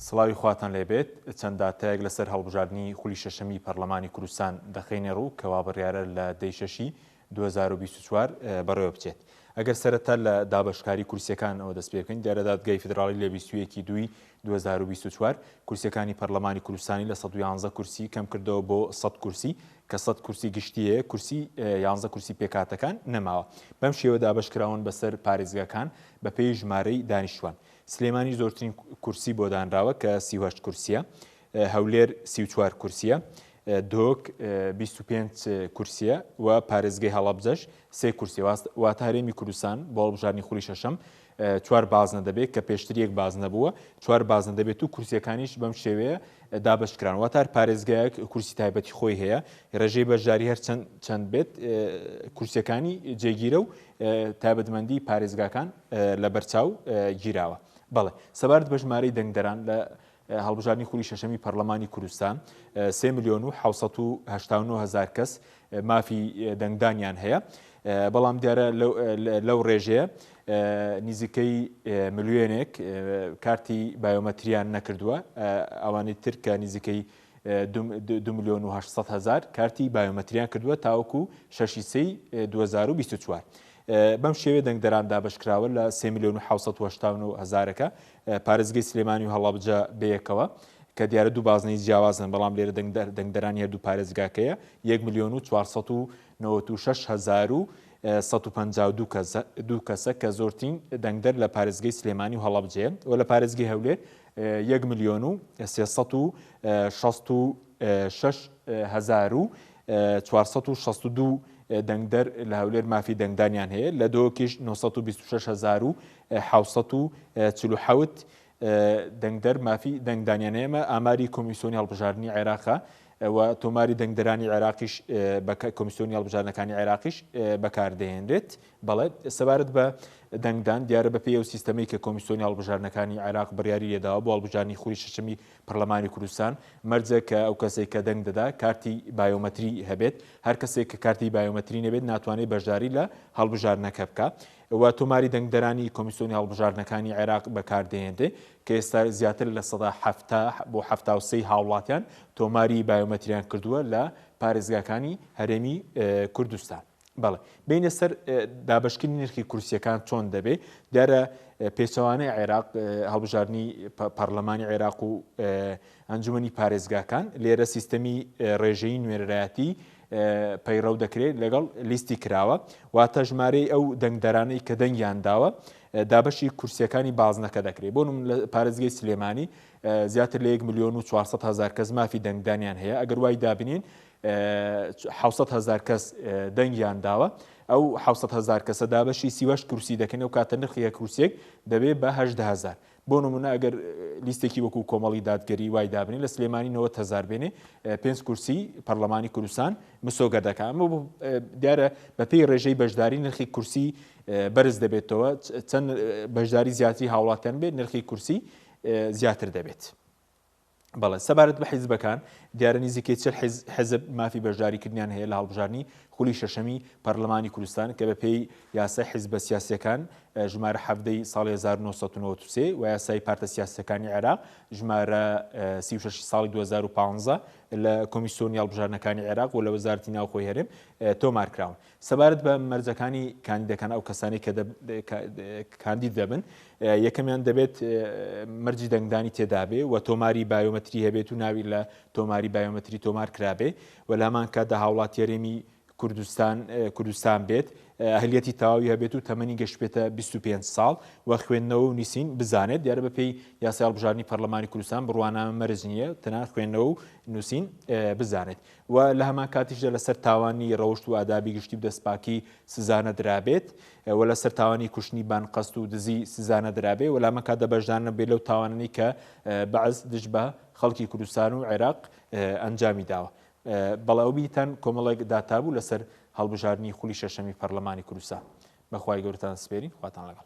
سڵاوی خواتان لێبێت چەند داتایەک لەسەر هەڵبژاردننی خولی شەشەمی پەرلەمانی کوردستان دەخینێ ڕوو کەوا بڕیارە لە دەی شەشی 2024 بەڕێوە بچێت. ئەگەر سەرەتا لە دابەشکاری کورسیەکان ئەوە دەست پێ بکەین دیارە دادگای فیدراڵی لە 21 دوای 2024 کورسیەکانی پەرلەمانی کوردستانی لە 111 کورسی کەم کردەوە بۆ 100 کورسی کە 100 کورسی گشتیە کورسی 11 کورسی پێکاتەکان نەماوە. بەم شێوە دابەشکراون بەسەر پارێزگاکان بە پێی ژمارەی دانیشتوان. سلێمانی زۆرترین کورسی بۆ دانراوە کە 38 کورسیە، هەولێر 34 کورسیە، دۆک 25 کورسیە و پارێزگای هەڵەبجەش 3 کورسی. واتە هەرێمی کوردستان بۆ هەڵبژاردننی خولی شەشەم 4 بازنە دەبێت کە پێشتر 1 بازنە بووە، 4 بازنە دەبێت و کورسیەکانیش بەم شێوەیە دابەشکران. واتە پارێزگایەک کورسی تایبەتی خۆی هەیە، ڕێژەی بەشداری هەر چەند بێت کورسیەکانی جێگیرە و تایبەتمەندی پارێزگاکان لە بەرچاو گیراوە. بەڵێ سەبارەت بە ژمارەی دەنگدەران لە هەڵبژاردننی خولی شەشەمی پەرلەمانی کوردستان 3,789,000 کەس مافی دەنگدانیان هەیە، بەڵام دیارە لەو ڕێژەیە نزیکەی ملیۆنێک کارتی بایۆمەتریان نەکردووە، ئەوانەی تر کە نزیکەی 2,800,000 کارتی بایۆمەتریان کردووە تاوەکو 6/3/2024. بەم شێوێ دەنگدەران دابەشکراوە لە 3,789,000ەکە پارێزگای سلێمانی و هەڵەبجە بەیەکەوە کە دیارە دوو بازنەی جیاوازن، بەڵام لێرە دەنگدەرانی هەردوو پارێزگاکەیە 1,496,152 کەسە کە زۆرترین دەنگدەر لە پارێزگای سلێمانی و هەڵەبجەیە و لە پارێزگای هەولێر 1,366,462 دەنگدەر لە هەولێر مافی دەنگدانیان هەیە، لە دۆکیش 926,447 دەنگدەر مافی دەنگدانیان هەیە. ئاماری کۆمیسیۆنی هەڵبژاردننی عێراقا و تۆماری دەنگدەرانی عێراقیش کۆمیسیۆنی هەڵبژاردنەکانی عێراقیش بەکاردەهێنرێت. بەڵێ سەبارەت بە دەنگدان دیارە بە پێی ئەو سیستەمەی کە کۆمیسیۆنی هەڵبژاردنەکانی عێراق بڕیاری لێداوە بۆ هەڵبژاردننی خولی شەشەمی پەرلەمانی کوردستان مەرجە کە ئەو کەسێک کە دەنگ دەدا کارتی بایۆمەتری هەبێت، هەر کەسێک کە کارتی بایۆمەتری نەبێت ناتوانێت بەشداری لە هەڵبژاردنەکە بکە و تۆماری دەنگدەرانی کۆمیسیۆنی هەڵبژاردنەکانی عێراق بەکاردەهێنرێت کە ئێستا زیاتر لە 170 بۆ 73 هاوڵاتیان تۆماری بایۆمەتریان کردووە لە پارێزگاکانی هەرێمی کوردستان. بەڵێ بینە سەر دابەشکردنی نرخی کورسیەکان چۆن دەبێت دیارە پێچەوانەی عێراق هەڵبژاردننی پەرلەمانی عێراق و ئەنجومەنی پارێزگاکان لێرە سیستەمی ڕێژەی نوێنەرایەتی پەیڕەو دەکرێت لەگەڵ لیستی کراوە، واتە ژمارەی ئەو دەنگدەرانەی کە دەنگیان داوە دابەشی کورسیەکانی بازنەکە دەکرێت. بۆ لە پارێزگای سلێمانی زیاتر لە 1,400,000 کەس مافی دەنگدانیان هەیە، ئەگەر وای دابنین 700,000 کەس دەنگیان داوە، ئەو 700,000 کەسە دابەشی 38 کورسی دەکەن و کاتە نرخی کورسێک دەبێت بە 18,000. بۆ نمونە ئەگەر لیستێکی وەکو کۆمەڵی دادگەری وای دابنین لە سلێمانی 90,000 بێنێ 5 کورسی پەرلەمانی کوردستان مسۆگە دەکات. دیارە بە پێی ڕێژەی بەشداری نرخی کورسی بەرز دەبێتەوە، چەند بەشداری زیاتری هاوڵاتیان بێت نرخی کورسی زیاتر دەبێت. بەڵێ سەبارەت بە حیزبەکان دیارە نزیکەی 40 حیزب مافی بەشداریکردنیان هەیە لە هەڵبژاردننی خولی شەشەمی پەرلەمانی کوردستان کە بە پێی یاسای حیزبە سیاسیەکان ژمارە 7 ساڵی 1993 و یاسای پارتە سیاسیەکانی عێراق ژمارە 36 ساڵی 2015 لە کۆمیسیۆنی هەڵبژاردنەکانی عێراق و لە وەزارەتی ناوخۆی هەرێم تۆمارکراون. سەبارەت بە مەرجەکانی کاندیدەکان ئەو کەسانی کە کاندید دەبن یەکەمیان دەبێت مەرجی دەنگدانی تێدا بێ و تۆماری بایۆمەتری هەبێت و ناوی لە تۆماری بایۆمەتری تۆمار کرابێ و لە هەمان کاتدا هاوڵاتی هەرێمی کوردستان بێت، ئەهلیەتی تەواوی هەبێت و تەمەنی گەشت بێتە 25 ساڵ و خوێندنەوە و نووسین بزانێت. دیارە بە پێی یاسای هەڵبژاردننی پەرلەمانی کوردستان بڕوانامە مەرج نییە، تەنانەت خوێندنەوە و نووسین بزانێت و لە هەمان کاتیشدا لەسەر تاوانی ڕەوشت و ئادابی گشتی و دەستپاکی سزانە درابێت و لەسەر تاوانی کوشتنی بانقەست و دزی سزانە درابێت و لە هەمان کاتدا بەشدار نەبێت لەو تاوانانی کە بەعز دژ بە خەڵکی کوردستان و عێراق ئەنجامی داوە. بەڵێ ئەو بیتان کۆمەڵێک داتابوو لەسەر هەڵبژاردننی خولی شەشەمی پەرلەمانی کوردستان. بەخوای گەورەتان سپێرین، خواتان لەگەڵ.